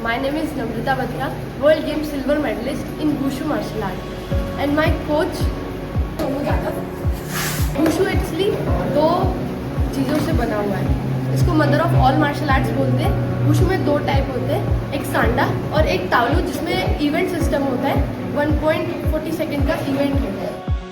My name is Namrita Batra, World Games silver medalist in Wushu martial art. And my coach, Sonu Yadav. Wushu actually दो चीज़ों से बना हुआ है. इसको mother of all martial arts बोलते हैं. वुशु में दो टाइप होते हैं, एक सांडा और एक तावलू, जिसमें इवेंट सिस्टम होता है. 1.40 सेकेंड का इवेंट होता है.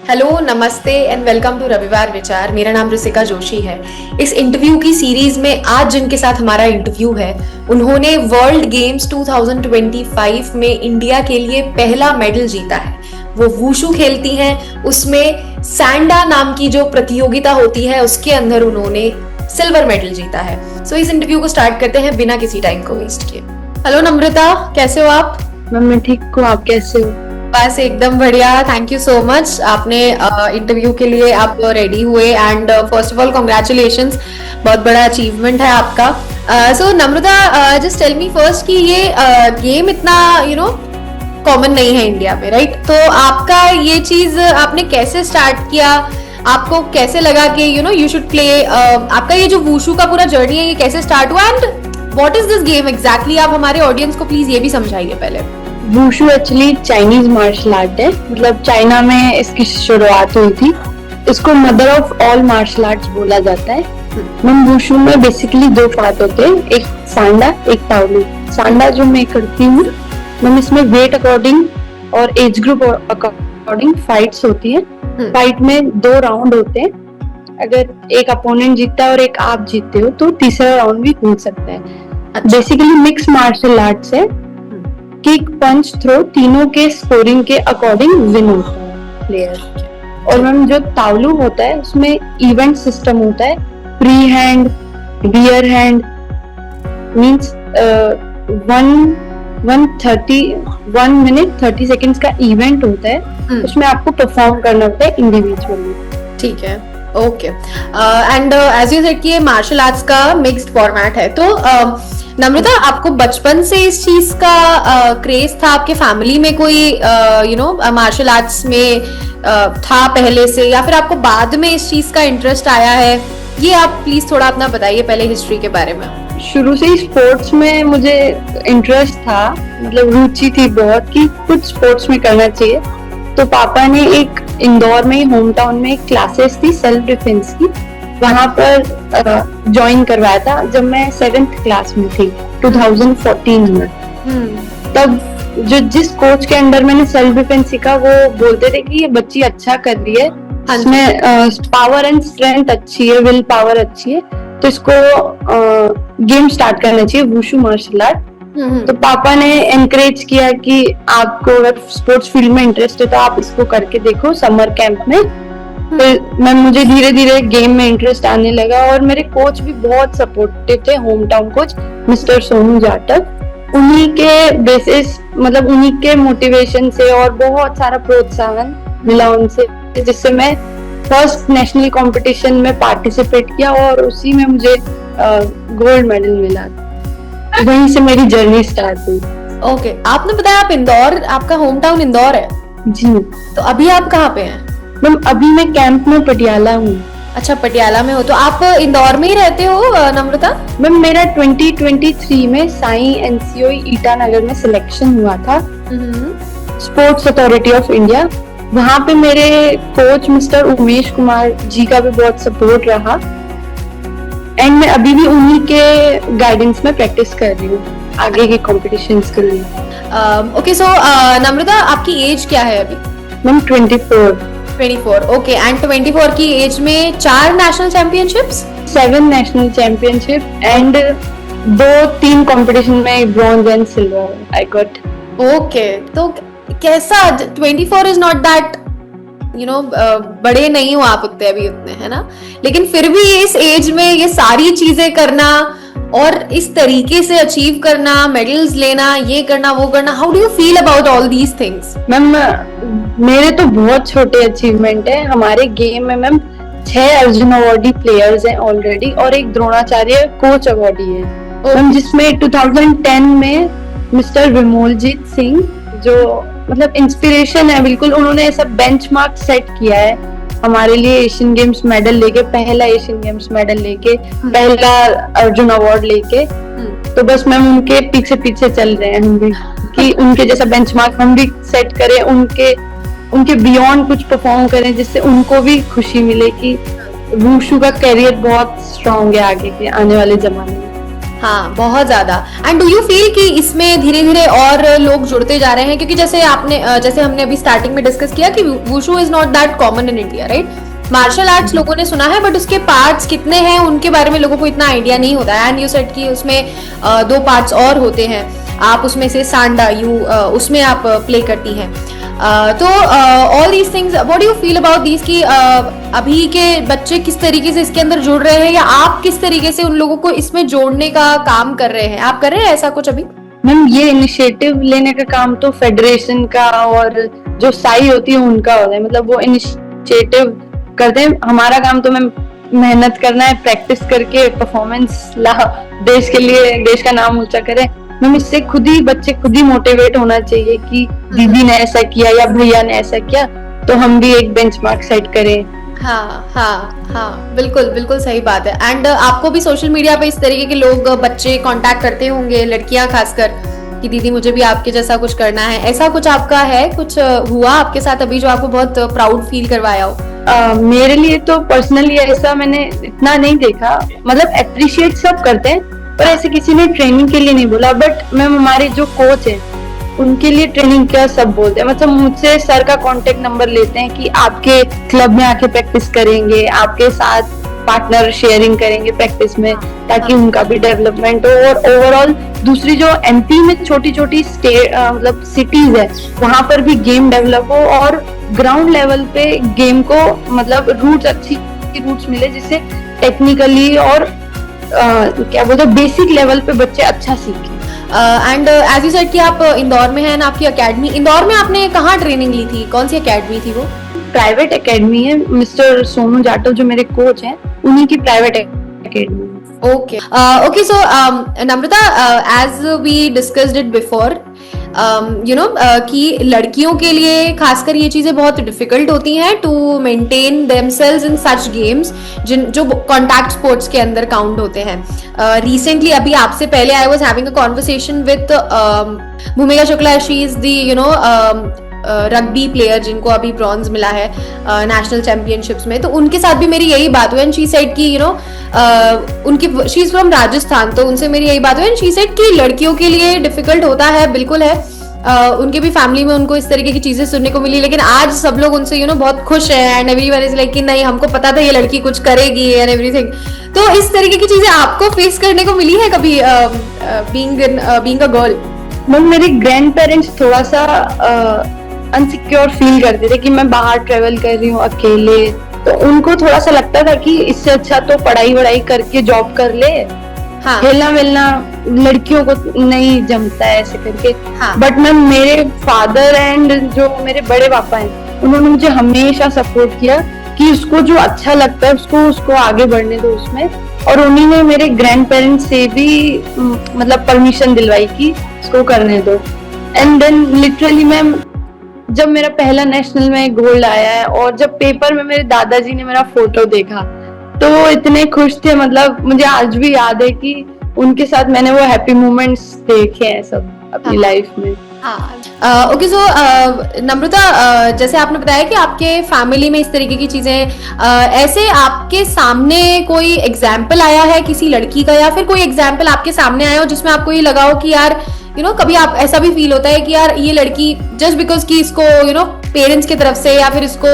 हेलो, नमस्ते एंड वेलकम टू रविवार विचार. मेरा नाम ऋषिका जोशी है. इस इंटरव्यू की सीरीज में आज जिनके साथ हमारा इंटरव्यू है, उन्होंने वर्ल्ड गेम्स 2025 में इंडिया के लिए पहला मेडल जीता है. वो वुशु खेलती हैं. उसमें सैंडा नाम की जो प्रतियोगिता होती है उसके अंदर उन्होंने सिल्वर मेडल जीता है. सो इस इंटरव्यू को स्टार्ट करते हैं बिना किसी टाइम को वेस्ट किए. हेलो नम्रता, कैसे हो आप? मैम मैं ठीक हूँ, आप कैसे हो? बस एकदम बढ़िया, थैंक यू सो मच. आपने इंटरव्यू के लिए आप रेडी हुए and first of all congratulations, बहुत बड़ा अचीवमेंट है आपका. सो नम्रता, जस्ट टेल मी फर्स्ट कि ये गेम इतना कॉमन नहीं है इंडिया में, राइट? तो आपका ये चीज आपने कैसे स्टार्ट किया? आपको कैसे लगा कि यू शुड प्ले? आपका ये जो वुशु का पूरा जर्नी है, ये कैसे स्टार्ट हुआ and what is this game exactly? आप हमारे ऑडियंस को प्लीज ये भी समझाइए पहले. Wushu actually Chinese martial art है. मतलब चाइना में इसकी शुरुआत हुई थी. इसको mother of all martial arts बोला जाता है. मैम वुशु में बेसिकली दो पार्ट होते हैं, एक सांडा, एक तावलू. सांडा जो मैं करती हूँ, मैम इसमें वेट अकॉर्डिंग और एज ग्रुप अकॉर्डिंग फाइट्स होती है. फाइट में 2 राउंड होते हैं. अगर एक अपोनेंट जीतता है और एक आप जीतते हो तो तीसरा राउंड भी हो सकता है. बेसिकली मिक्स मार्शल आर्ट्स है. किक, पंच, थ्रो तीनों के स्कोरिंग के अकॉर्डिंग विन होता है प्लेयर. और मैम जो तावलू होता है उसमें इवेंट सिस्टम होता है. Pre hand, rear hand, means 1 minute 30 seconds का इवेंट होता है. उसमें आपको परफॉर्म करना होता है इंडिविजुअली. ठीक है, okay. And as you said कि ये मार्शल आर्ट्स का मिक्स्ड फॉर्मेट है, तो नम्रता, आपको बचपन से इस चीज का क्रेज था? आपके फैमिली में कोई मार्शल आर्ट्स में था पहले से, या फिर आपको बाद में इस चीज का इंटरेस्ट आया है? ये आप प्लीज थोड़ा अपना बताइए पहले हिस्ट्री के बारे में. शुरू से ही स्पोर्ट्स में मुझे इंटरेस्ट था. मतलब रुचि थी बहुत कि कुछ स्पोर्ट्स में करना चाहिए. तो पापा ने एक इंदौर में, होम टाउन में एक क्लासेस थी सेल्फ डिफेंस की, वहां पर ज्वाइन करवाया था जब मैं 7th क्लास में थी 2014 में. तब जिस कोच के अंडर मैंने सेल्फ डिफेंस सीखा, वो बोलते थे कि ये बच्ची अच्छा कर रही है, इसमें पावर एंड स्ट्रेंथ अच्छी है, विल पावर अच्छी है, तो इसको गेम स्टार्ट करना चाहिए, वुशु मार्शल आर्ट. तो पापा ने एनकरेज किया कि आपको अगर स्पोर्ट्स फील्ड में इंटरेस्ट है तो आप इसको करके देखो समर कैंप में. फिर मैं मुझे धीरे धीरे गेम में इंटरेस्ट आने लगा. और मेरे कोच भी बहुत सपोर्टिव थे, home town coach mister Sonu Jatav. उन्हीं के बेसिस, मतलब उन्हीं के मोटिवेशन से और बहुत सारा प्रोत्साहन मिला उनसे, जिससे मैं फर्स्ट नेशनल कंपटीशन में पार्टिसिपेट किया और उसी में मुझे गोल्ड मेडल मिला. वहीं से मेरी जर्नी स्टार्ट हुई. ओके, आपने बताया आप इंदौर, आपका होम टाउन इंदौर है? जी. तो अभी आप कहाँ पे हैं? मैम अभी मैं कैंप में पटियाला हूँ. अच्छा, पटियाला में हो. तो आप इंदौर में ही रहते हो नम्रता? मैम मेरा 2023 में साई एनसीओई ईटानगर में सिलेक्शन हुआ था, स्पोर्ट्स अथॉरिटी ऑफ इंडिया. वहाँ पे मेरे कोच मिस्टर उमेश कुमार जी का भी बहुत सपोर्ट रहा. एंड मैं अभी भी उन्हीं के गाइडेंस में प्रैक्टिस कर रही हूँ आगे के कॉम्पिटिशन्स के लिए. ओके, सो नम्रता, आपकी एज क्या है अभी? मैम 24. ओके. एंड 24 की एज में 4 national championships, 7 national championship and 2-3 competition में bronze and silver I got. Okay, तो कैसा? 24 इज नॉट दैट बड़े नहीं हो आप उतने अभी, उतने, है ना? लेकिन फिर भी इस एज में ये सारी चीजें करना और इस तरीके से अचीव करना, मेडल्स लेना, ये करना, वो करना, how do you feel about all these things? Ma'am मेरे तो बहुत छोटे अचीवमेंट है. हमारे गेम में मैम 6 अर्जुन अवार्डी प्लेयर्स हैं ऑलरेडी और एक द्रोणाचार्य कोच अवार्डी है. मैम जिसमें 2010 में मिस्टर विमोलजीत सिंह, जो मतलब इंस्पिरेशन है बिल्कुल, उन्होंने ऐसा बेंचमार्क सेट किया है हमारे लिए एशियन गेम्स मेडल लेके, पहला एशियन गेम्स मेडल लेके, पहला अर्जुन अवार्ड लेके, तो बस मैम उनके पीछे पीछे चल रहे हैं हम भी कि उनके जैसा बेंचमार्क हम भी सेट करें, उनके बियॉन्ड कुछ परफॉर्म करें, जिससे उनको भी खुशी मिले कि वुशु का करियर बहुत स्ट्रॉन्ग है आगे के आने वाले जमाने में। हाँ, बहुत ज्यादा। एंड डू यू फील कि इसमें धीरे धीरे और लोग जुड़ते जा रहे हैं, क्योंकि जैसे हमने अभी स्टार्टिंग में डिस्कस किया कि wushu is not that common in India, right? Martial arts लोगों ने सुना है, बट उसके पार्ट्स कितने हैं उनके बारे में लोगों को इतना आइडिया नहीं होता है। एंड यू सेड कि उसमें 2 पार्ट्स और होते हैं, आप उसमें से सांडा उसमें आप प्ले करती हैं। तो all these things, what do you feel about these कि अभी के बच्चे किस तरीके से इसके अंदर जुड़ रहे हैं, या आप किस तरीके से उन लोगों को इसमें जोड़ने का काम कर रहे हैं? आप कर रहे हैं ऐसा कुछ अभी? मैम ये इनिशिएटिव लेने का काम तो फेडरेशन का और जो साई होती है उनका होता है, मतलब वो इनिशिएटिव करते हैं। हमारा काम तो मैम मेहनत करना है, प्रैक्टिस करके परफॉर्मेंस ला, देश के लिए देश का नाम ऊंचा करें। मैम इससे बच्चे खुद ही मोटिवेट होना चाहिए कि दीदी ने ऐसा किया या भैया ने ऐसा किया, तो हम भी एक बेंचमार्क सेट करें। हाँ, बिल्कुल सही बात है। एंड आपको भी सोशल मीडिया पे इस तरीके के लोग, बच्चे कांटेक्ट करते होंगे, लड़कियां खासकर, कि दीदी मुझे भी आपके जैसा कुछ करना है। ऐसा कुछ आपका है, कुछ हुआ आपके साथ अभी जो आपको बहुत प्राउड फील करवाया हो? मेरे लिए तो पर्सनली ऐसा मैंने इतना नहीं देखा, मतलब अप्रिशिएट सब करते हैं, पर ऐसे किसी ने ट्रेनिंग के लिए नहीं बोला। बट मैम हमारे जो कोच हैं उनके लिए ट्रेनिंग क्या सब बोलते हैं, मतलब मुझसे सर का कांटेक्ट नंबर लेते हैं कि आपके क्लब में आके प्रैक्टिस करेंगे, आपके साथ पार्टनर शेयरिंग करेंगे प्रैक्टिस में, ताकि उनका भी डेवलपमेंट हो। और ओवरऑल दूसरी जो एमपी में छोटी छोटी मतलब सिटीज है, वहां पर भी गेम डेवलप हो और ग्राउंड लेवल पे गेम को मतलब अच्छी रूट्स मिले, जिससे टेक्निकली और क्या बोलते हैं बेसिक लेवल पे बच्चे अच्छा सीखें। एंड एज यू सेड कि आप इंदौर में हैं ना, आपकी एकेडमी इंदौर में, आपने कहाँ ट्रेनिंग ली थी? कौन सी एकेडमी थी वो? प्राइवेट एकेडमी है, मिस्टर सोनू जाटव जो मेरे कोच हैं उन्हीं की private academy. Okay, so Namrata, as we discussed it before, कि लड़कियों के लिए खासकर ये चीजें बहुत डिफिकल्ट होती हैं to maintain themselves in such games जो कॉन्टैक्ट स्पोर्ट्स के अंदर काउंट होते हैं। रिसेंटली अभी आपसे पहले I was having a conversation with Bhumika Shukla. She is the rugby player जिनको अभी ब्रॉन्ज मिला है नेशनल चैंपियनशिप्स में। तो उनके साथ भी मेरी यही बात हुई, एंड शी सेड कि उनकी, शी इज फ्रॉम राजस्थान, तो उनसे मेरी यही बात हुई, एंड शी सेड कि लड़कियों के लिए डिफिकल्ट होता है, बिल्कुल है। उनके भी फैमिली में उनको इस तरीके की चीजें सुनने को मिली, लेकिन आज सब लोग उनसे बहुत खुश हैं, एंड एवरीवन इज लाइक कि नहीं, हमको पता था ये लड़की कुछ करेगी एंड एवरीथिंग। तो इस तरीके की चीजें आपको फेस करने को मिली है कभी बीइंग अ गर्ल? मैम मेरे ग्रैंड पेरेंट्स थोड़ा सा अनसिक्योर फील करते थे कि मैं बाहर ट्रेवल कर रही हूँ अकेले, तो उनको थोड़ा सा लगता था कि इससे अच्छा तो पढ़ाई वढ़ाई करके जॉब कर ले। हाँ। खेलना वेलना लड़कियों को नहीं जमता है ऐसे करके। हाँ। बट मैम मेरे फादर एंड जो मेरे बड़े पापा हैं उन्होंने मुझे हमेशा सपोर्ट किया कि उसको जो अच्छा लगता है उसको आगे बढ़ने दो उसमें। और उन्हीं ने मेरे ग्रैंड पेरेंट्स से भी मतलब परमिशन दिलवाई कि उसको करने दो। एंड देन लिटरली मैम जब मेरा पहला नेशनल में गोल्ड आया है और जब पेपर में मेरे दादाजी ने मेरा फोटो देखा तो वो इतने खुश थे, मतलब मुझे आज भी याद है कि उनके साथ मैंने वो हैप्पी मोमेंट्स देखे हैं सब अपनी लाइफ में। ओके, सो नम्रता, जैसे आपने बताया कि आपके फैमिली में इस तरीके की चीजें, ऐसे आपके सामने कोई एग्जाम्पल आया है किसी लड़की का, या फिर कोई एग्जाम्पल आपके सामने आया हो जिसमें आपको ये लगा हो कि यार कभी आप ऐसा भी फील होता है कि यार ये लड़की जस्ट बिकॉज कि इसको पेरेंट्स की तरफ से या फिर इसको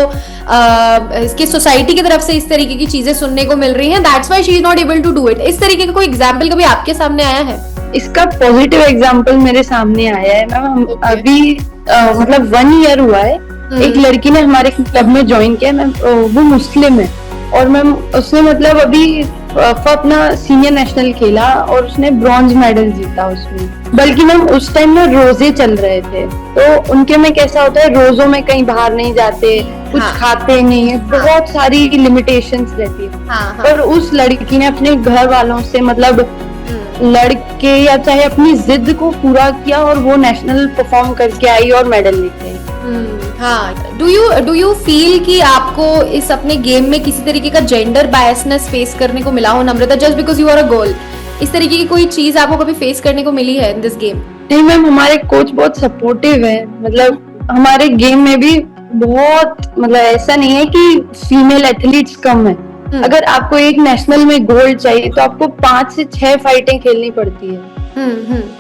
इसके सोसाइटी की तरफ से इस तरीके की चीजें सुनने को मिल रही हैं, that's why she is not able to do it. इस तरीके का कोई एग्जाम्पल कभी आपके सामने आया है? इसका पॉजिटिव एग्जाम्पल मेरे सामने आया है मैम। अभी मतलब 1 ईयर हुआ है, एक लड़की ने हमारे क्लब में ज्वाइन किया मैम, वो मुस्लिम है और मैम उसने मतलब अभी अपना सीनियर नेशनल खेला और उसने ब्रॉन्ज मेडल जीता उसमें। बल्कि मैम उस टाइम में रोजे चल रहे थे, तो उनके में कैसा होता है, रोजों में कहीं बाहर नहीं जाते, कुछ खाते नहीं है, बहुत सारी लिमिटेशंस रहती है। पर उस लड़की ने अपने घर वालों से मतलब लड़के या चाहे अपनी जिद को पूरा किया और वो नेशनल परफॉर्म करके आई और मेडल लेके आई। हाँ, डू यू फील कि आपको इस अपने गेम में किसी तरीके का जेंडर बायसनेस फेस करने को मिला हो Namrata, just because you are a girl? इस तरीके की कोई चीज आपको कभी फेस करने को मिली है इन दिस गेम? नहीं मैम, हमारे कोच बहुत सपोर्टिव है, मतलब हमारे गेम में भी बहुत, मतलब ऐसा नहीं है कि फीमेल एथलीट्स कम है। अगर आपको एक नेशनल में गोल्ड चाहिए तो आपको 5 से 6 फाइटें खेलनी पड़ती है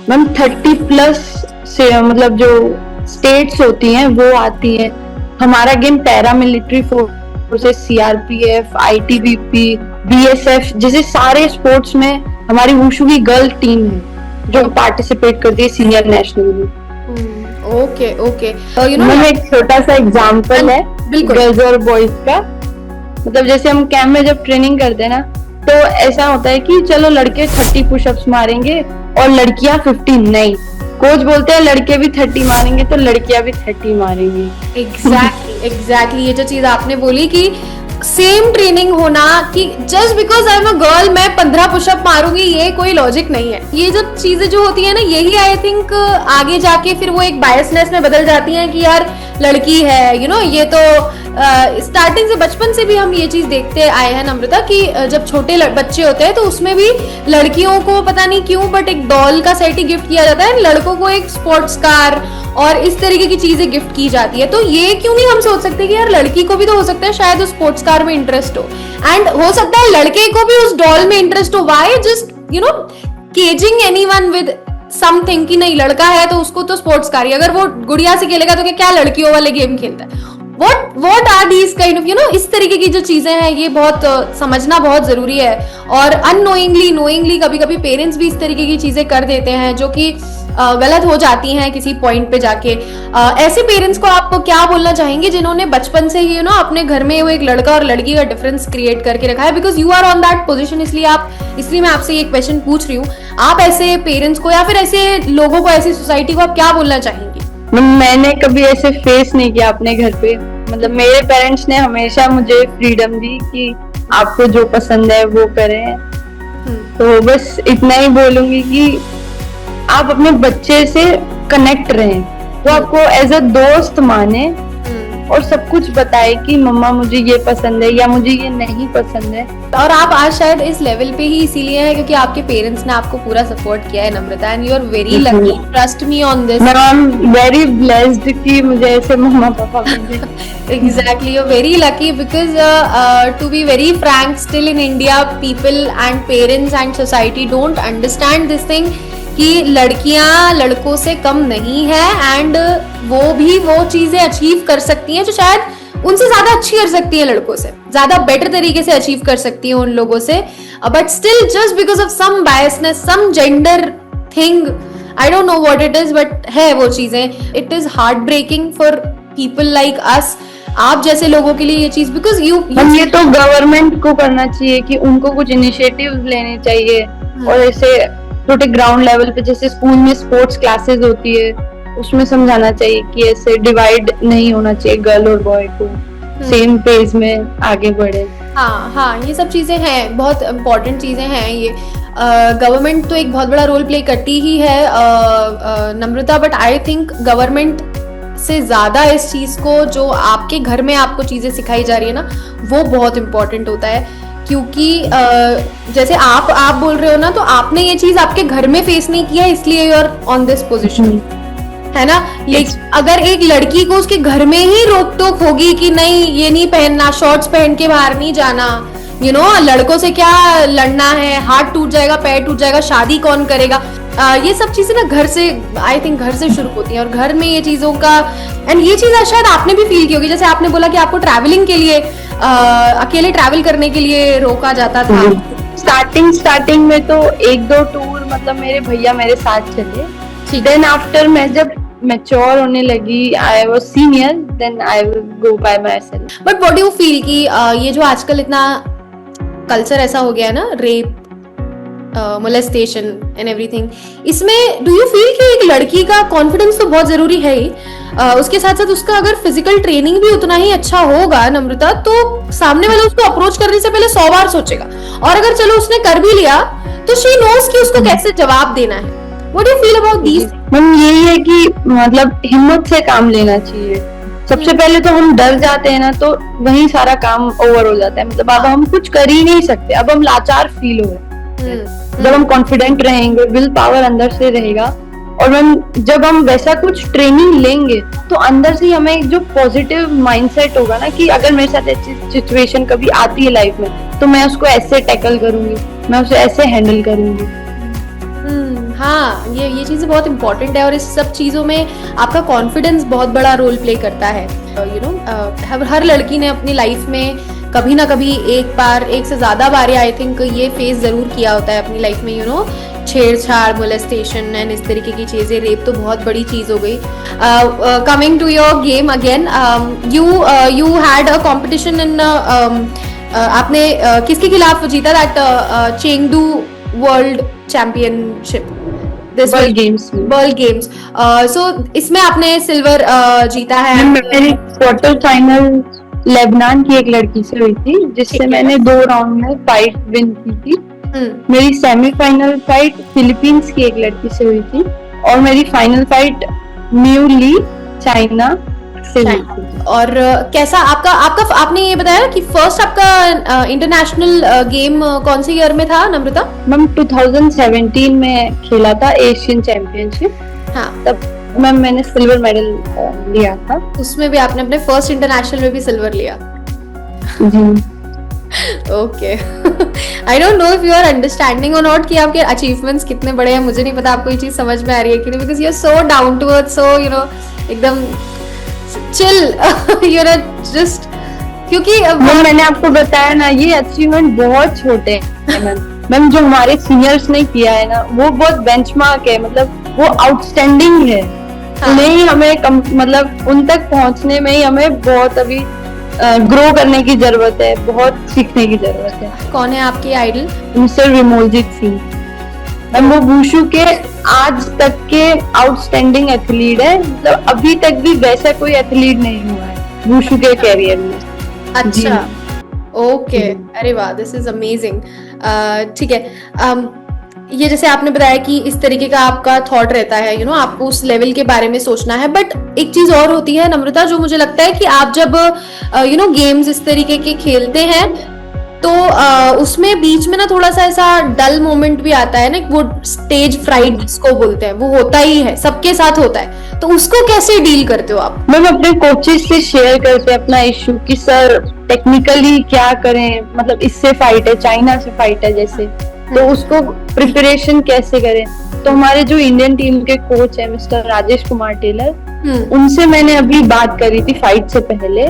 मैम। 30+ से मतलब जो स्टेट्स होती हैं वो आती है। हमारा game para military forces, CRPF, ITBP, BSF जैसे सारे स्पोर्ट्स में हमारी वुशु की गर्ल टीम है जो पार्टिसिपेट करती है सीनियर नेशनल में। ओके ओके, एक छोटा सा एग्जांपल है गर्ल्स और बॉयज का। मतलब जैसे हम कैंप में जब ट्रेनिंग करते हैं ना, तो ऐसा होता है कि चलो लड़के 30 पुशअप्स मारेंगे और लड़कियां 15 नहीं। कोच बोलते हैं लड़के भी 30 मारेंगे तो लड़कियां भी 30 मारेंगी। एग्जैक्टली ये जो चीज आपने बोली कि सेम ट्रेनिंग होना, कि just because I am a girl मैं 15 पुशअप मारूंगी, ये कोई लॉजिक नहीं है। ये जो चीजें जो होती है ना, यही आई थिंक आगे जाके फिर वो एक बायसनेस में बदल जाती हैं कि यार लड़की है, ये तो स्टार्टिंग से बचपन से भी हम ये चीज देखते आए हैं नम्रता कि जब छोटे बच्चे होते हैं तो उसमें भी लड़कियों को पता नहीं क्यों बट एक डॉल का सेट ही गिफ्ट किया जाता है, लड़कों को एक स्पोर्ट्स कार और इस तरीके की चीजें गिफ्ट की जाती है। तो ये क्यों नहीं हम सोच सकते कि यार लड़की को भी तो हो सकता है शायद उस स्पोर्ट्स कार में इंटरेस्ट हो, एंड हो सकता है लड़के को भी उस डॉल में इंटरेस्ट हो। Why just caging anyone with something कि नहीं लड़का है तो उसको तो स्पोर्ट्स कार ही, अगर वो गुड़िया से खेलेगा तो क्या लड़कियों वाले गेम खेलता है? What are these kind of इस तरीके की जो चीजें हैं ये बहुत समझना बहुत जरूरी है। और अननोइंगली कभी कभी पेरेंट्स भी इस तरीके की चीजें कर देते हैं जो कि गलत हो जाती हैं किसी पॉइंट पे जाके। ऐसे पेरेंट्स को आप क्या बोलना चाहेंगे जिन्होंने बचपन से ही अपने घर में वो एक लड़का और लड़की का डिफरेंस क्रिएट करके रखा है? Because you are on that position, इसलिए मैं आपसे ये क्वेश्चन पूछ रही हूँ। आप ऐसे पेरेंट्स को या फिर ऐसे लोगों को, ऐसी सोसाइटी को आप क्या बोलना चाहेंगे? मैंने कभी ऐसे फेस नहीं किया अपने घर पे। मतलब मेरे पेरेंट्स ने हमेशा मुझे फ्रीडम दी कि आपको जो पसंद है वो करें। तो बस इतना ही बोलूंगी कि आप अपने बच्चे से कनेक्ट रहें, तो आपको एज अ दोस्त माने और सब कुछ बताए कि मम्मा मुझे ये पसंद है या मुझे ये नहीं पसंद है। और आप आज शायद इस लेवल पे ही इसीलिए हैं क्योंकि आपके पेरेंट्स ने आपको पूरा सपोर्ट किया है Namrata, and you are very lucky, trust me on this. I am very blessed कि मुझे ऐसे मम्मा पापा मिले। Exactly, you're very lucky because to be very frank, still in India, people and parents and society don't understand this thing कि लड़कियां लड़कों से कम नहीं है, एंड वो भी वो चीजें अचीव कर सकती हैं जो शायद उनसे ज्यादा अच्छी कर सकती है, लड़कों से ज्यादा बेटर तरीके से अचीव कर सकती है उन लोगों से। But still just because of some biasness, some gender thing, I don't know what it is, but है वो चीजें। It is heart breaking for people like us, आप जैसे लोगों के लिए ये चीज, बिकॉज ये तो गवर्नमेंट को करना चाहिए कि उनको कुछ इनिशिएटिव लेने चाहिए। और ऐसे छोटे ग्राउंड लेवल पे जैसे स्कूल में स्पोर्ट्स क्लासेस होती है उसमें समझाना चाहिए कि ऐसे डिवाइड नहीं होना चाहिए, गर्ल और बॉय को सेम पेज में आगे बढ़े। हाँ, ये सब चीजें हैं, बहुत इम्पोर्टेंट चीजें हैं ये। गवर्नमेंट तो एक बहुत बड़ा रोल प्ले करती ही है नम्रता, बट आई थिंक गवर्नमेंट से ज्यादा इस चीज को जो आपके घर में आपको चीजें सिखाई जा रही है ना, वो बहुत इंपॉर्टेंट होता है। क्योंकि जैसे आप बोल रहे हो ना, तो आपने ये चीज आपके घर में फेस नहीं किया, इसलिए you are on this position, है ना। लेकिन अगर एक लड़की को उसके घर में ही रोक टोक होगी कि नहीं ये नहीं पहनना, शॉर्ट्स पहन के बाहर नहीं जाना, लड़कों से क्या लड़ना है, हाथ टूट जाएगा, पैर टूट जाएगा, शादी कौन करेगा, ये सब चीजें ना घर से, आई थिंक घर से शुरू होती हैं। और घर में ये चीजों का, एंड ये चीज शायद आपने भी फील की होगी, जैसे आपने बोला कि आपको ट्रैवलिंग के लिए, अकेले ट्रैवल करने के लिए रोका जाता था। स्टार्टिंग में तो 1-2 टूर मतलब मेरे भैया मेरे साथ चले, देन आफ्टर मैं जब मैच्योर होने लगी, I was senior, then I will go by myself. But what do you feel कि ये जो आजकल इतना कल्चर ऐसा हो गया है ना, रेप, मोलेस्टेशन एंड एवरीथिंग, इसमें डू यू फील कि एक लड़की का कॉन्फिडेंस तो बहुत जरूरी है ही, उसके साथ साथ उसका अगर फिजिकल ट्रेनिंग भी उतना ही अच्छा होगा नम्रता, तो सामने वाला उसको अप्रोच करने से पहले 100 बार सोचेगा, और अगर चलो उसने कर भी लिया तो शी नोज कि उसको कैसे जवाब देना है. What do you feel about these? Ma'am यही है कि मतलब हिम्मत से काम लेना चाहिए. सबसे पहले तो हम डर जाते हैं ना, तो वहीं सारा काम ओवर हो जाता है. मतलब अब हम कुछ कर ही नहीं सकते, अब हम लाचार फील हो रहे हैं. जब हम कॉन्फिडेंट रहेंगे, विल पावर अंदर से रहेगा, और मैम जब हम वैसा कुछ ट्रेनिंग लेंगे तो अंदर से हमें जो पॉजिटिव माइंडसेट होगा ना, कि अगर मेरे साथ ऐसी सिचुएशन कभी आती है लाइफ में, तो मैं उसको ऐसे टैकल करूंगी, मैं उसे ऐसे हैंडल करूंगी. हाँ, ये चीजें बहुत इंपॉर्टेंट है, और इस सब चीजों में आपका कॉन्फिडेंस बहुत बड़ा रोल प्ले करता है. यू नो, हर लड़की ने अपनी लाइफ में कभी ना कभी एक से ज्यादा बार आई थिंक ये फेस जरूर किया होता है अपनी लाइफ में. यू नो, छेड़छाड़, मोलेस्टेशन एंड इस तरीके की चीजें. रेप तो बहुत बड़ी चीज हो गई. Coming to your game again, you had a competition in, आपने किसके खिलाफ जीता that Chengdu world championship? World games. So इसमें आपने सिल्वर जीता है. मेरी क्वार्टर फाइनल लेबनान की एक लड़की से हुई थी, जिससे मैंने 2 राउंड में फाइट विन की थी. मेरी सेमीफाइनल फाइट फिलीपींस की एक लड़की से हुई थी, और मेरी फाइनल फाइट मियू ली चाइना से हुई थी. और कैसा आपका आपने ये बताया कि फर्स्ट आपका इंटरनेशनल गेम कौन से ईयर में था नम्रता? मैम 2017 में खेला था एशियन चैंपियनशिप. हाँ, तब मैम मैंने सिल्वर मेडल लिया था. उसमें भी आपने अपने फर्स्ट इंटरनेशनल में भी सिल्वर लिया. जी. Okay. I don't know if you are understanding और नॉट कि आपके अचीवमेंट्स कितने बड़े हैं. मुझे नहीं पता आपको ये चीज समझ में आ रही है कि नहीं, because you are so down to earth, so you know एकदम चिल. यू नो जस्ट क्योंकि मैंने आपको बताया ना, ये अचीवमेंट बहुत छोटे हैं मैम. जो हमारे सीनियर्स ने किया है ना, वो बहुत बेंचमार्क है. मतलब वो आउटस्टैंडिंग है. उन्हें ही हमें मतलब उन तक पहुंचने में ही हमें बहुत अभी ग्रो करने की जरूरत है, बहुत सीखने की जरूरत है. कौन है आपकी आइडल? मिस्टर विमोलजीत सिंह. मैम वो वुशु के आज तक के आउटस्टैंडिंग एथलीट है. मतलब अभी तक भी वैसा कोई एथलीट नहीं हुआ है वुशु के कैरियर में. अच्छा, ओके. अरे वाह, दिस इज अमेजिंग. ठीक है. ये जैसे आपने बताया कि इस तरीके का आपका थॉट रहता है, यू नो, आपको उस लेवल के बारे में सोचना है. बट एक चीज और होती है नम्रता, जो मुझे लगता है कि आप जब यू नो गेम्स इस तरीके के खेलते हैं, तो उसमें बीच में ना थोड़ा सा ऐसा डल मोमेंट भी आता है ना, वो स्टेज फ्राइट जिसको बोलते हैं, वो होता ही है, सबके साथ होता है. तो उसको कैसे डील करते हो आप? मैम अपने कोचेस से शेयर करते हैं अपना इश्यू, कि सर टेक्निकली क्या करें, मतलब इससे फाइट है, चाइना से फाइट है जैसे, तो उसको प्रिपरेशन कैसे करें. तो हमारे जो इंडियन टीम के कोच है मिस्टर राजेश कुमार टेलर, उनसे मैंने अभी बात करी थी फाइट से पहले.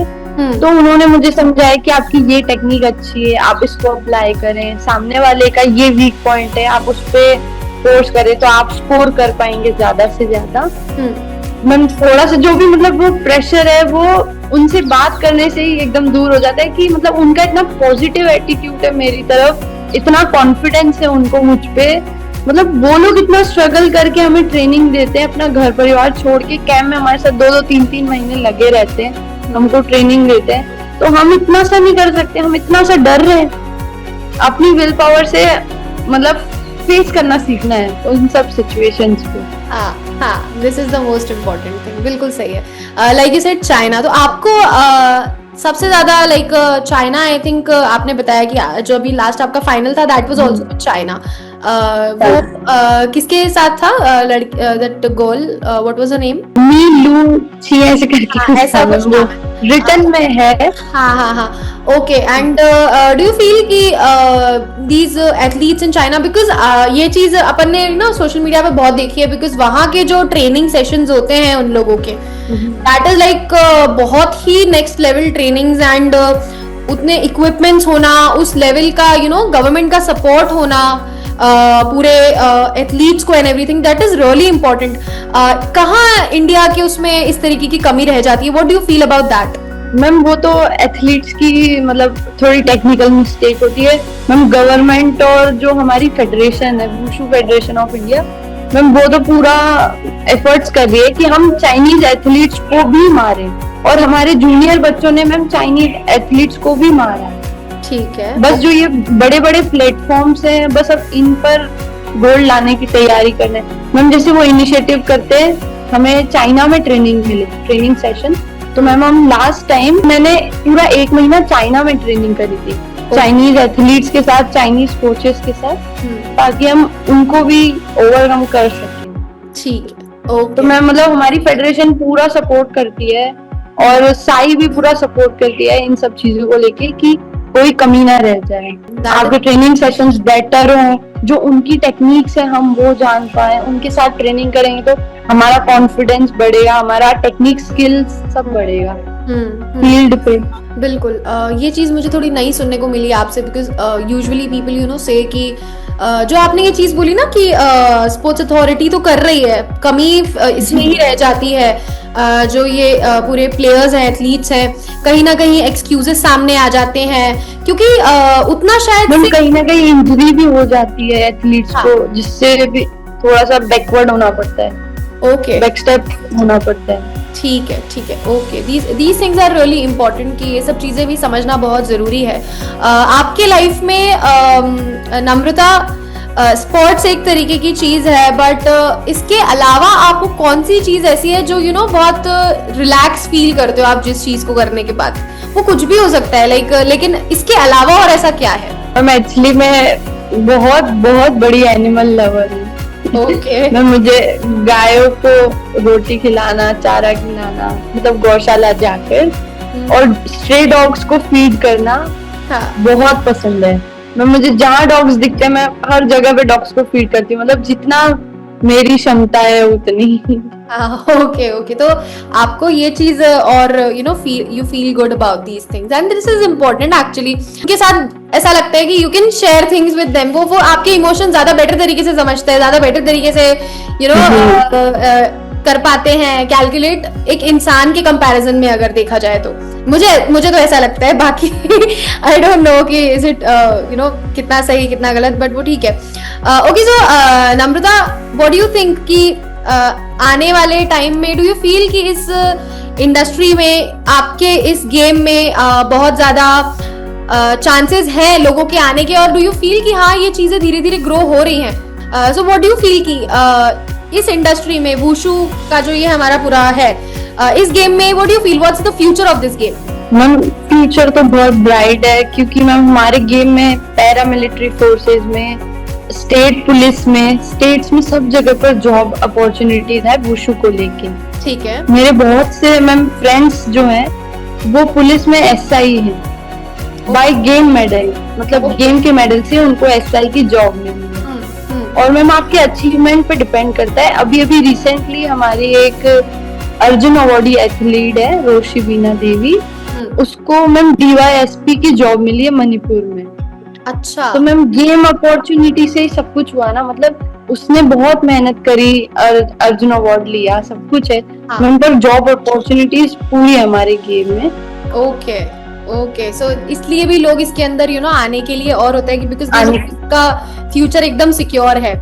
तो उन्होंने मुझे समझाया कि आपकी ये टेक्निक अच्छी है, आप इसको अप्लाई करें, सामने वाले का ये वीक पॉइंट है, आप उस पे फोर्स करें तो आप स्कोर कर पाएंगे ज्यादा से ज्यादा. मैम थोड़ा सा जो भी मतलब वो प्रेशर है, वो उनसे बात करने से ही एकदम दूर हो जाता है. कि मतलब उनका इतना पॉजिटिव एटीट्यूड है मेरी तरफ, इतना कॉन्फिडेंस है उनको मुझ पे. मतलब वो लोग इतना स्ट्रगल करके हमें ट्रेनिंग देते हैं, अपना घर परिवार छोड़ के कैंप में हमारे साथ 2-2, 3-3 महीने लगे रहते हैं, हमको ट्रेनिंग देते हैं. तो हम इतना सा नहीं कर सकते, हम इतना सा डर रहे हैं. अपनी विल पावर से मतलब फेस करना सीखना है उन सब सिचुएशंस को. हाँ, this is the most important thing. बिल्कुल सही है. लाइक यू सेड चाइना, तो आपको सबसे ज्यादा लाइक चाइना, आई थिंक आपने बताया कि जो अभी लास्ट आपका फाइनल था that was also with China. वो किसके साथ था? That girl, what was her name? मी लू छी ऐसे करके ऐसा कुछ नाम है, रिटन में है. हाँ. Okay. And do you feel कि these athletes in China, because ये चीज अपन ने ना सोशल मीडिया पे बहुत देखी है, बिकॉज वहाँ के जो ट्रेनिंग सेशंस होते हैं उन लोगों के, दैट इज लाइक बहुत ही नेक्स्ट लेवल ट्रेनिंग्स, एंड उतने इक्विपमेंट्स होना, उस लेवल का यू नो गवर्नमेंट का सपोर्ट होना पूरे एथलीट्स को and everything, that is really important. कहाँ इंडिया के उसमें इस तरीके की कमी रह जाती है? What do you feel about that? Ma'am वो तो एथलीट्स की मतलब थोड़ी टेक्निकल मिस्टेक होती है. मैम गवर्नमेंट और जो हमारी फेडरेशन है, wushu federation of India, ma'am वो तो पूरा एफर्ट्स कर रही है कि हम चाइनीज एथलीट्स को भी मारें, और हमारे जूनियर बच्चों ने मैम चाइनीज एथलीट्स को भी मारा. ठीक है। बस जो ये बड़े बड़े प्लेटफॉर्म्स हैं, बस अब इन पर गोल्ड लाने की तैयारी करना है। मैम जैसे वो इनिशिएटिव करते हैं, हमें चाइना में ट्रेनिंग सेशन, तो मैम हम लास्ट टाइम मैंने पूरा 1 महीना चाइना में ट्रेनिंग करी थी, चाइनीज एथलीट्स के साथ, चाइनीज कोचेस के साथ, ताकि हम उनको भी ओवरकम कर सकें। ठीक है, ओके। तो मैम मतलब हमारी फेडरेशन पूरा सपोर्ट करती है और साई भी पूरा सपोर्ट करती है इन सब चीजों को लेके कि कोई कमी ना रह जाए, आपके ट्रेनिंग सेशंस बेटर हो, जो उनकी टेक्निक्स है हम वो जान पाए, उनके साथ ट्रेनिंग करेंगे तो हमारा कॉन्फिडेंस बढ़ेगा, हमारा टेक्निक स्किल्स सब बढ़ेगा फील्ड पे। बिल्कुल। ये चीज मुझे थोड़ी नई सुनने को मिली आपसे, because usually people you know से कि जो आपने ये चीज बोली ना कि स्पोर्ट्स अथॉरिटी तो कर रही है, कमी इसमें ही रह जाती है। जो ये पूरे प्लेयर्स हैं, एथलीट्स हैं, कहीं ना कहीं एक्सक्यूजेस सामने आ जाते हैं, क्योंकि उतना शायद कहीं ना कहीं इंजरी भी हो जाती है एथलीट्स को, जिससे भी थोड़ा सा बैकवर्ड होना पड़ता है, ओके, बैक स्टेप होना पड़ता है। ठीक है, ठीक है, okay. These things are really important, कि ये सब चीजें भी समझना बहुत जरूरी है। आपके लाइफ में नम्रता, स्पोर्ट्स एक तरीके की चीज है, बट इसके अलावा आपको कौन सी चीज ऐसी है जो बहुत रिलैक्स फील करते हो आप जिस चीज को करने के बाद? वो कुछ भी हो सकता है, लेकिन इसके अलावा और ऐसा क्या है? एक्चुअली मैं बहुत बहुत बड़ी एनिमल लवर हूँ। ओके। मैं मुझे गायों को रोटी खिलाना, चारा खिलाना, मतलब गौशाला जाकर, और स्ट्रे डॉग्स को फीड करना बहुत पसंद है। मुझे जहाँ डॉग्स दिखते हैं मैं हर जगह पे डॉग्स को फीड करती हूँ, मतलब जितना मेरी क्षमता है उतनी। Okay, okay. तो आपको ये चीज और you feel good about these things, and this is important actually. उनके साथ ऐसा लगता है कि you can share things with them, वो आपके इमोशन ज्यादा बेटर तरीके से समझते हैं, ज्यादा बेटर तरीके से कर पाते हैं, कैलकुलेट, एक इंसान के कंपैरिजन में अगर देखा जाए तो। मुझे तो ऐसा लगता है, बाकी आई डोंट नो कि इज इट कितना सही कितना गलत, बट वो ठीक है। Okay, so Namrata, what do you think कि आने वाले टाइम में डू यू फील कि इस इंडस्ट्री में, आपके इस गेम में बहुत ज्यादा चांसेस है लोगों के आने के, और डू यू फील कि हाँ ये चीजें धीरे धीरे ग्रो हो रही हैं? So what do you feel कि इस इंडस्ट्री में वुशु का जो ये हमारा पूरा है, इस गेम में what do you feel, what's the future of this game? Ma'am future तो बहुत ब्राइट है, क्योंकि मैम हमारे गेम में पैरामिलिट्री फोर्सेस में, स्टेट पुलिस में, स्टेट्स में सब जगह पर जॉब अपॉर्चुनिटीज है वुशु को लेके। ठीक है। मेरे बहुत से मैम फ्रेंड्स जो हैं वो पुलिस में एसआई हैं, बाय गेम मेडल, मतलब गेम के मेडल से उनको एसआई की जॉब मिली है। और मैम आपके अचीवमेंट पे डिपेंड करता है। अभी रिसेंटली हमारी एक अर्जुन अवार्डी एथलीट है, रोशी बीना देवी, उसको मैम डीवाईएसपी की जॉब मिली है मणिपुर में। अच्छा। तो मैम गेम अपॉर्चुनिटी से ही सब कुछ हुआ ना, मतलब उसने बहुत मेहनत करी, अर्जुन अवार्ड लिया, सब कुछ है मैम, पर जॉब अपॉर्चुनिटीज पूरी है हमारे गेम में। Okay, okay. सो इसलिए भी लोग इसके अंदर आने के लिए और होता है कि बिकॉज इसका फ्यूचर एकदम सिक्योर है।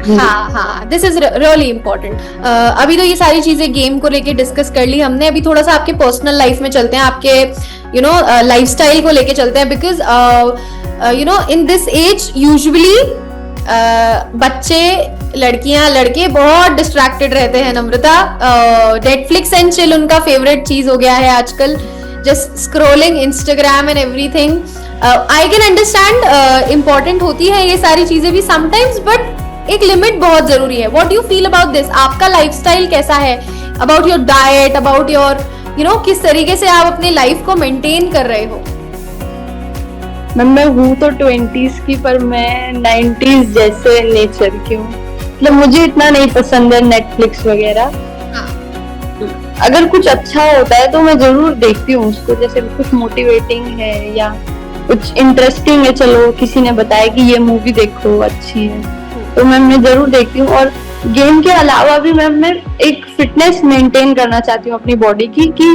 हाँ, दिस इज रियली इम्पोर्टेंट। अभी तो ये सारी चीजें गेम को लेके डिस्कस कर ली हमने, अभी थोड़ा सा आपके पर्सनल लाइफ में चलते हैं, आपके लाइफस्टाइल को लेके चलते हैं, because in this age usually बच्चे, लड़कियां, लड़के बहुत डिस्ट्रैक्टेड रहते हैं। नम्रता, नेटफ्लिक्स एंड चिल उनका फेवरेट चीज हो गया है आजकल, just scrolling Instagram and everything. I can understand important होती है ये सारी चीजें भी sometimes, but एक लिमिट बहुत जरूरी है। What do you feel about this? आपका लाइफस्टाइल कैसा है? About your diet, about your किस तरीके से आप अपने लाइफ को मेंटेन कर रहे हो? मैं हूँ तो 20s की, पर मैं 90s जैसे नेचर की हूँ, मतलब मुझे इतना नहीं पसंद है नेटफ्लिक्स वगैरह। अगर कुछ अच्छा होता है तो मैं जरूर देखती हूँ उसको, जैसे कुछ मोटिवेटिंग है या कुछ इंटरेस्टिंग है, चलो किसी ने बताया कि ये मूवी देखो अच्छी है, तो मैं जरूर देखती हूँ। और गेम के अलावा भी मैं एक फिटनेस मेंटेन करना चाहती हूँ अपनी बॉडी की, कि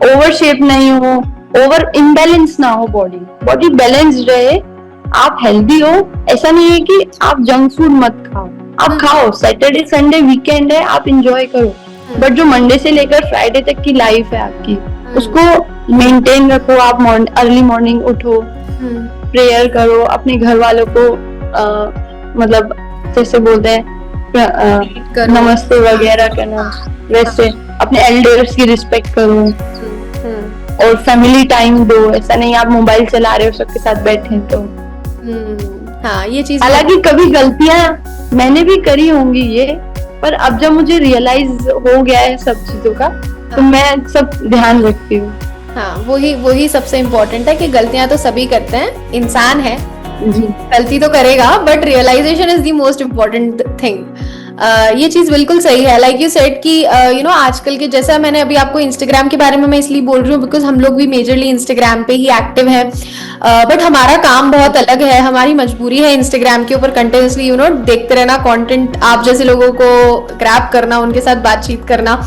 ओवर शेप नहीं हो, ओवर इम्बैलेंस ना हो, बॉडी बैलेंस्ड रहे, आप हेल्दी हो। ऐसा नहीं है कि आप जंक फूड मत खाओ, आप खाओ, सैटरडे संडे वीकेंड है, आप इंजॉय करो, बट जो मंडे से लेकर फ्राइडे तक की लाइफ है आपकी, उसको मेंटेन रखो, आप अर्ली मॉर्निंग उठो, प्रेयर करो, अपने घर वालों को मतलब जैसे बोलते हैं नमस्ते वगैरह करना, वैसे अपने एल्डर्स की रिस्पेक्ट करो और फैमिली टाइम दो। ऐसा नहीं आप मोबाइल चला रहे हो सबके साथ बैठे तो। हाँ, ये चीज हालांकि कभी गलतियां मैंने भी करी होंगी ये, पर अब जब मुझे रियलाइज हो गया है सब चीजों का तो मैं सब ध्यान रखती हूँ। हाँ, वही सबसे इम्पोर्टेंट है कि गलतियां तो सभी करते हैं, इंसान है, गलती तो करेगा, but realization is the most important thing. ये चीज बिल्कुल सही है, लाइक यू सेड कि यू नो आजकल के, जैसा मैंने अभी आपको इंस्टाग्राम के बारे में मैं इसलिए बोल रही हूँ बिकॉज हम लोग भी मेजरली इंस्टाग्राम पे ही एक्टिव है, बट हमारा काम बहुत अलग है, हमारी मजबूरी है इंस्टाग्राम के ऊपर कंटिन्यूसली यू नो देखते रहना, कंटेंट आप जैसे लोगों को ग्रैब करना, उनके साथ बातचीत करना।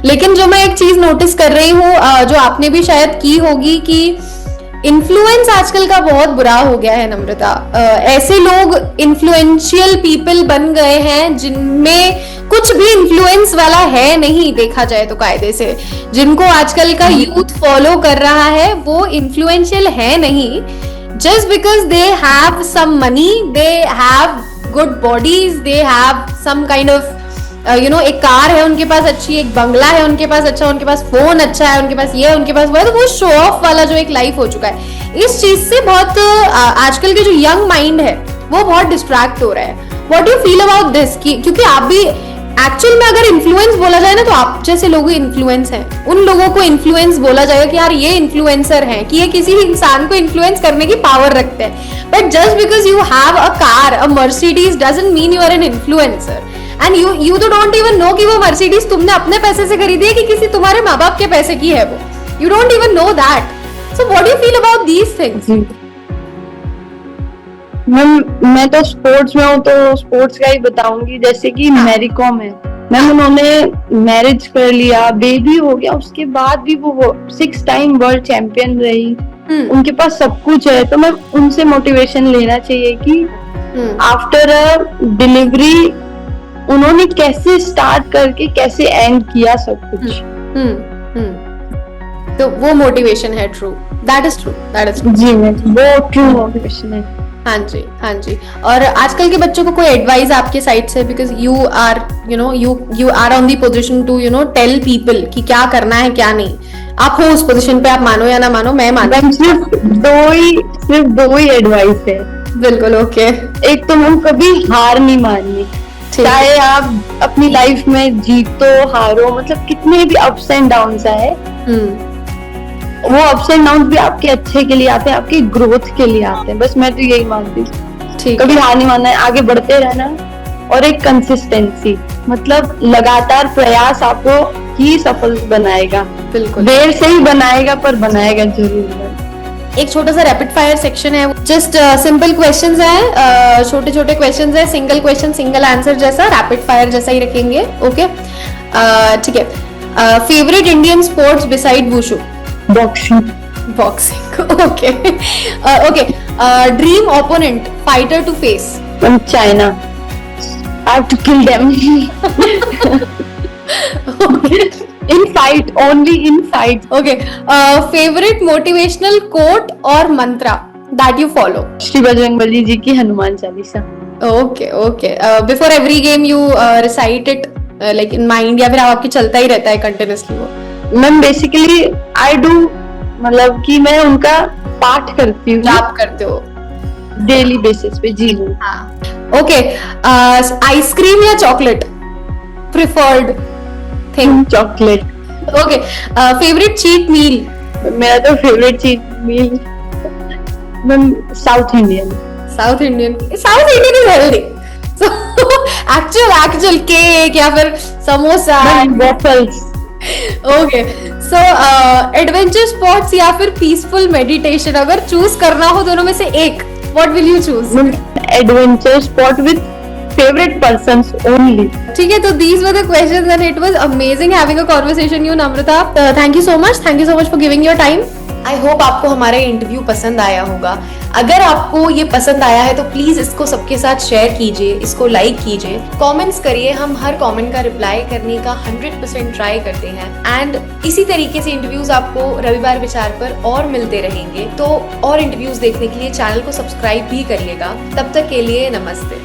लेकिन जो मैं एक चीज नोटिस कर रही हूँ, जो आपने भी शायद की होगी, कि इन्फ्लुएंस आजकल का बहुत बुरा हो गया है नम्रता। ऐसे लोग इन्फ्लुएंशियल पीपल बन गए हैं जिनमें कुछ भी इन्फ्लुएंस वाला है नहीं, देखा जाए तो कायदे से। जिनको आजकल का यूथ फॉलो कर रहा है वो इन्फ्लुएंशियल है नहीं, just because they have some money, they have good bodies, they have some kind of you know, एक कार है उनके पास अच्छी, एक बंगला है उनके पास अच्छा, उनके पास फोन अच्छा है, उनके पास ये है, उनके पास वो है, तो वो शो ऑफ वाला जो एक लाइफ हो चुका है, इस चीज से बहुत आजकल के जो यंग माइंड है वो बहुत डिस्ट्रैक्ट हो रहा है। What do you feel about this? क्योंकि आप भी एक्चुअल में अगर इन्फ्लुएंस बोला जाए ना तो आप जैसे लोग इन्फ्लुएंस हैं, उन लोगों को इन्फ्लुएंस बोला जाएगा कि यार ये इन्फ्लुएंसर हैं, कि ये किसी इंसान को इन्फ्लुएंस करने की पावर रखते हैं। But just because you have a car, a Mercedes, doesn't mean you are an influencer. And you तो डोंट इवन नो कि वो मर्सिडीज तुमने अपने पैसे से खरीदी है कि किसी तुम्हारे माँ बाप के पैसे की है वो, you don't even know that. So what do you feel about these things? मैं तो स्पोर्ट्स में हूँ तो स्पोर्ट्स का ही बताऊंगी। जैसे कि मैरी कॉम है, मैम उन्होंने मैरिज कर लिया, बेबी हो गया, उसके बाद भी वो 6 टाइम वर्ल्ड चैंपियन रही, उनके पास सब कुछ है। तो मैं उनसे मोटिवेशन लेना चाहिए कि आफ्टर अ डिलीवरी उन्होंने कैसे स्टार्ट करके कैसे एंड किया सब कुछ। तो वो मोटिवेशन है, true, that is true, that is true. जी मैम, वो ट्रू मोटिवेशन है। हाँ जी, हाँ जी। और आजकल के बच्चों को कोई एडवाइस आपके साइड से, because you are you know you are on the position to you know tell people कि क्या करना है क्या नहीं, आप हो उस पोजीशन पे, आप मानो या ना मानो, मैं मानती सिर्फ दो ही एडवाइस है। बिल्कुल, ओके। एक तो मैम कभी हार नहीं माननी, चाहे आप अपनी लाइफ में जीतो हारो, मतलब कितने भी अप्स एंड डाउन्स आए, वो अप्स एंड डाउन्स भी आपके अच्छे के लिए आते हैं, आपकी ग्रोथ के लिए आते हैं। बस मैं तो यही मानती हूँ, कभी हार नहीं मानना है, आगे बढ़ते रहना, और एक कंसिस्टेंसी, मतलब लगातार प्रयास आपको ही सफल बनाएगा। बिल्कुल, देर से ही बनाएगा पर बनाएगा जरूर। एक छोटा सा रैपिड फायर सेक्शन है, जस्ट सिंपल क्वेश्चंस हैं, छोटे छोटे क्वेश्चंस हैं, सिंगल क्वेश्चन सिंगल आंसर जैसा, रैपिड फायर जैसा ही रखेंगे, ओके? ठीक है। Favourite Indian sports beside wushu? Boxing, okay okay. Dream opponent, fighter to face? China, I have to kill them. In fight, only in fight. Okay. Favorite motivational quote और mantra that you follow? Shri Bajrangbali ji की Hanuman Chalisa. Okay, okay. Before every game you recite it like in mind, या फिर आपके चलता ही रहता है continuously वो? Ma'am basically I do, मतलब कि मैं उनका पाठ करती हूँ। आप करते हो डेली बेसिस पे? जी हाँ। Okay. आइसक्रीम या chocolate preferred? Chocolate. Okay. Favourite cheat meal? मेरा तो favourite cheat meal south Indian is healthy, so actual cake या फिर samosa, waffles. Okay. So adventure spots या फिर पीसफुल मेडिटेशन, अगर चूज करना हो दोनों में से एक, what will you choose? Adventure spot with favorite persons only. ठीक है, तो these were the questions and it was amazing having a conversation you Namrata. Thank you so much for giving your time. I hope आपको हमारा interview पसंद आया होगा। अगर आपको ये पसंद आया है तो प्लीज इसको सबके साथ शेयर कीजिए, इसको लाइक कीजिए, कमेंट्स करिए। हम हर कमेंट का रिप्लाई करने का 100% ट्राई करते हैं। एंड इसी तरीके से इंटरव्यूज आपको रविवार विचार पर और मिलते रहेंगे, तो और इंटरव्यूज देखने के लिए चैनल को सब्सक्राइब भी करिएगा। तब तक के लिए नमस्ते।